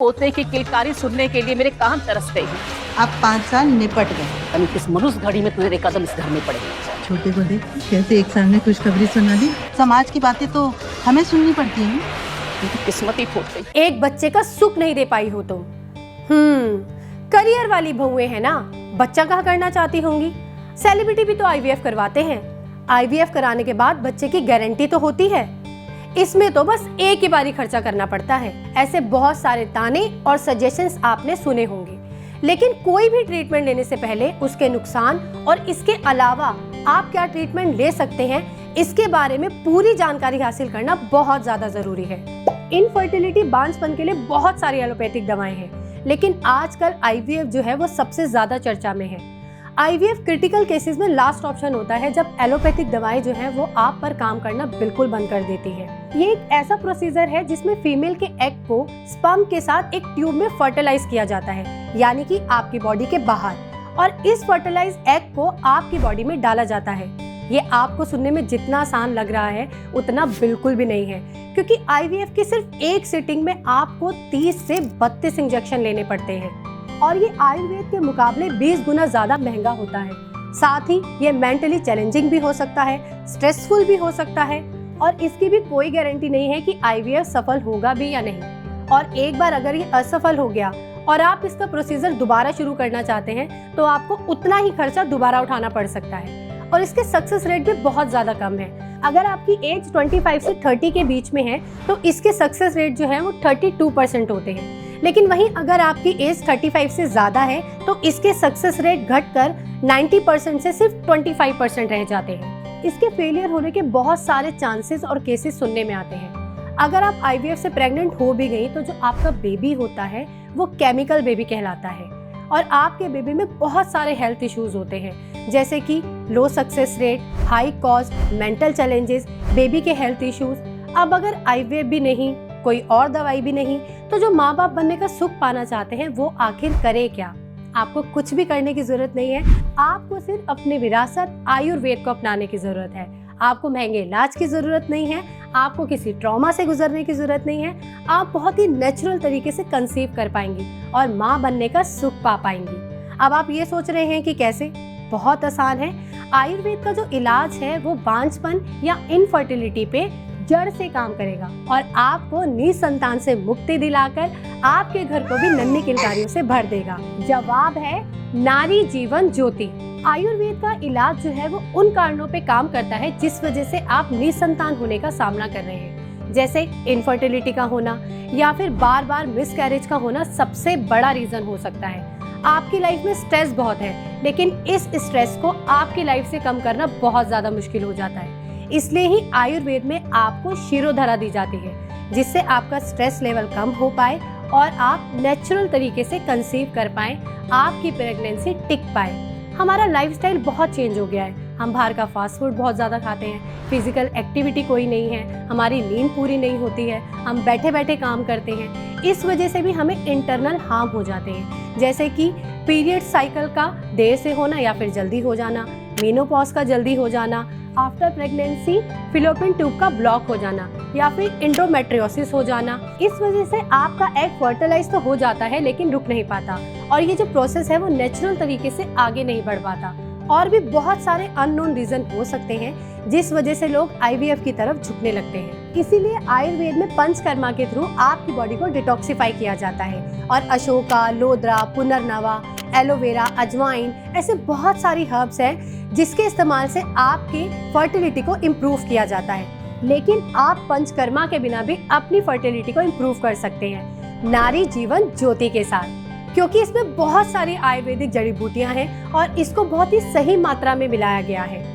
पोते की किलकारी सुनने के लिए मेरे कान तरसते हैं। अब 5 साल निपट गए। पता नहीं किस मनुष्य घड़ी में तुझे कदम इस घर में पड़े। छोटे बड़े कैसे एक साल में खुशखबरी सुना दी। समाज की बातें तो हमें सुननी पड़ती हैं। मेरी किस्मत ही फूट गई। एक बच्चे का सुख नहीं दे पाई हो तुम। करियर वाली बहुएं है ना, बच्चा कहाँ करना चाहती होंगी। सेलिब्रिटी भी तो आईवीएफ करवाते हैं। आईवीएफ कराने के बाद बच्चे की गारंटी तो होती है। इसमें तो बस एक ही बारी खर्चा करना पड़ता है। ऐसे बहुत सारे ताने और सजेशंस आपने सुने होंगे, लेकिन कोई भी ट्रीटमेंट लेने से पहले उसके नुकसान और इसके अलावा आप क्या ट्रीटमेंट ले सकते हैं, इसके बारे में पूरी जानकारी हासिल करना बहुत ज्यादा जरूरी है। इनफर्टिलिटी, बांझपन के लिए बहुत सारी एलोपैथिक दवाएं हैं, लेकिन आजकल आईवीएफ जो है वो सबसे ज्यादा चर्चा में है। आईवीएफ क्रिटिकल केसेस में लास्ट ऑप्शन होता है, जब एलोपैथिक दवाएं जो है वो आप पर काम करना बिल्कुल बंद कर देती है। ये एक ऐसा प्रोसीजर है जिसमें फीमेल के एग को स्पर्म के साथ एक ट्यूब में फर्टिलाइज किया जाता है, यानी कि आपकी बॉडी के बाहर, और इस फर्टिलाइज एग को आपकी बॉडी में डाला जाता है। ये आपको सुनने में जितना आसान लग रहा है उतना बिल्कुल भी नहीं है, क्योंकि आईवीएफ की सिर्फ एक सिटिंग में आपको 30 से 32 इंजेक्शन लेने पड़ते हैं, और ये आयुर्वेद के मुकाबले 20 गुना ज्यादा महंगा होता है। साथ ही ये मेंटली चैलेंजिंग भी हो सकता है, स्ट्रेसफुल भी हो सकता है, और इसकी भी कोई गारंटी नहीं है कि आईवीएफ सफल होगा भी या नहीं। और एक बार अगर ये असफल हो गया और आप इसका प्रोसीजर दोबारा शुरू करना चाहते हैं, तो आपको उतना ही खर्चा दोबारा उठाना पड़ सकता है, और इसके सक्सेस रेट भी बहुत ज्यादा कम है। अगर आपकी एज 25 से 30 के बीच में है तो इसके सक्सेस रेट जो है वो 32% होते हैं, लेकिन वहीं अगर आपकी एज 35 से ज्यादा है तो इसके सक्सेस रेट घटकर 90% से सिर्फ 25% रह जाते हैं। इसके फेलियर होने के बहुत सारे चांसेस और केसेस सुनने में आते हैं। अगर आप आईवीएफ से प्रेग्नेंट हो भी गई तो जो आपका बेबी होता है वो केमिकल बेबी कहलाता है, और आपके बेबी में बहुत सारे हेल्थ इश्यूज होते हैं, जैसे कि low success rate, high cost, mental challenges, baby के हेल्थ इश्यूज। अब अगर आईवीएफ भी नहीं, कोई और दवाई भी नहीं, तो जो माँ बाप बनने का सुख पाना चाहते हैं वो आखिर करे क्या। आपको कुछ भी करने की जरूरत नहीं है, आपको सिर्फ अपनी विरासत आयुर्वेद को अपनाने की जरूरत है। आपको महंगे इलाज की जरूरत नहीं है, आपको किसी ट्रॉमा से गुजरने की जरूरत नहीं है। आप बहुत ही नेचुरल तरीके से कंसीव कर पाएंगी और माँ बनने का सुख पा पाएंगी। अब आप ये सोच रहे हैं कि कैसे? बहुत आसान है। आयुर्वेद का जो इलाज है वो बांझपन या इनफर्टिलिटी पे जड़ से काम करेगा और आपको निसंतान से मुक्ति दिलाकर आपके घर को भी नन्ही किलकारियों से भर देगा। जवाब है नारी जीवन ज्योति। आयुर्वेद का इलाज जो है वो उन कारणों पे काम करता है जिस वजह से आप निसंतान होने का सामना कर रहे हैं, जैसे इनफर्टिलिटी का होना या फिर बार बार मिसकैरेज का होना सबसे बड़ा रीजन हो सकता है। आपकी लाइफ में स्ट्रेस बहुत है, लेकिन इस स्ट्रेस को आपकी लाइफ से कम करना बहुत ज्यादा मुश्किल हो जाता है। इसलिए ही आयुर्वेद में आपको शिरोधारा दी जाती है, जिससे आपका स्ट्रेस लेवल कम हो पाए और आप नेचुरल तरीके से कंसीव कर पाए, आपकी प्रेगनेंसी टिक पाए। हमारा लाइफस्टाइल बहुत चेंज हो गया है। हम बाहर का फास्ट फूड बहुत ज़्यादा खाते हैं, फिजिकल एक्टिविटी कोई नहीं है, हमारी नींद पूरी नहीं होती है, हम बैठे बैठे काम करते हैं। इस वजह से भी हमें इंटरनल हार्म हो जाते हैं, जैसे कि पीरियड साइकिल का देर से होना या फिर जल्दी हो जाना, मेनोपॉज का जल्दी हो जाना, आफ्टर प्रेगनेंसी फिलोपियन ट्यूब का ब्लॉक हो जाना, या फिर इंडोमेट्रियोसिस हो जाना। इस वजह से आपका एग फर्टिलाइज तो हो जाता है लेकिन रुक नहीं पाता, और ये जो प्रोसेस है वो नेचुरल तरीके से आगे नहीं बढ़ पाता। और भी बहुत सारे अननोन रीजन हो सकते हैं जिस वजह से लोग आईवीएफ की तरफ झुकने लगते हैं। इसीलिए आयुर्वेद में पंचकर्मा के थ्रू आपकी बॉडी को डिटॉक्सिफाई किया जाता है, और अशोका, लोद्रा, पुनर्नवा, एलोवेरा, अजवाइन, ऐसे बहुत सारी हर्ब्स हैं जिसके इस्तेमाल से आपकी फर्टिलिटी को इम्प्रूव किया जाता है। लेकिन आप पंचकर्मा के बिना भी अपनी फर्टिलिटी को इम्प्रूव कर सकते हैं नारी जीवन ज्योति के साथ, क्योंकि इसमें बहुत सारी आयुर्वेदिक जड़ी बूटियां हैं और इसको बहुत ही सही मात्रा में मिलाया गया है।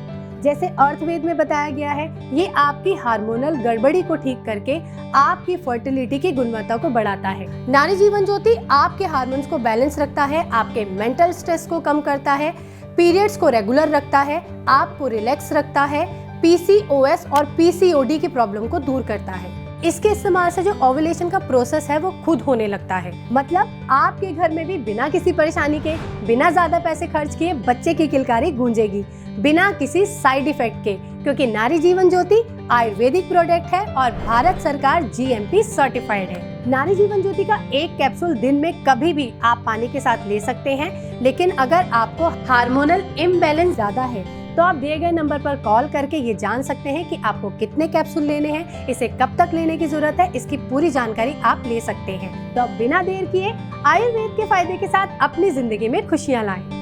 जैसे अर्थवेद में बताया गया है, ये आपकी हार्मोनल गड़बड़ी को ठीक करके आपकी फर्टिलिटी की गुणवत्ता को बढ़ाता है। नारी जीवन ज्योति आपके हार्मोन्स को बैलेंस रखता है, आपके मेंटल स्ट्रेस को कम करता है, पीरियड्स को रेगुलर रखता है, आपको रिलैक्स रखता है, पीसीओएस और पीसीओडी की प्रॉब्लम को दूर करता है। इसके इस्तेमाल से जो ओव्यूलेशन का प्रोसेस है वो खुद होने लगता है। मतलब आपके घर में भी बिना किसी परेशानी के, बिना ज्यादा पैसे खर्च किए बच्चे की किलकारी गूंजेगी, बिना किसी साइड इफेक्ट के, क्योंकि नारी जीवन ज्योति आयुर्वेदिक प्रोडक्ट है और भारत सरकार जीएमपी सर्टिफाइड है। नारी जीवन ज्योति का एक कैप्सूल दिन में कभी भी आप पानी के साथ ले सकते हैं, लेकिन अगर आपको हार्मोनल इम्बैलेंस ज्यादा है तो आप दिए गए नंबर पर कॉल करके ये जान सकते हैं कि आपको कितने कैप्सूल लेने हैं, इसे कब तक लेने की जरूरत है, इसकी पूरी जानकारी आप ले सकते हैं। तो अब बिना देर किए आयुर्वेद के फायदे के साथ अपनी जिंदगी में खुशियां लाएं।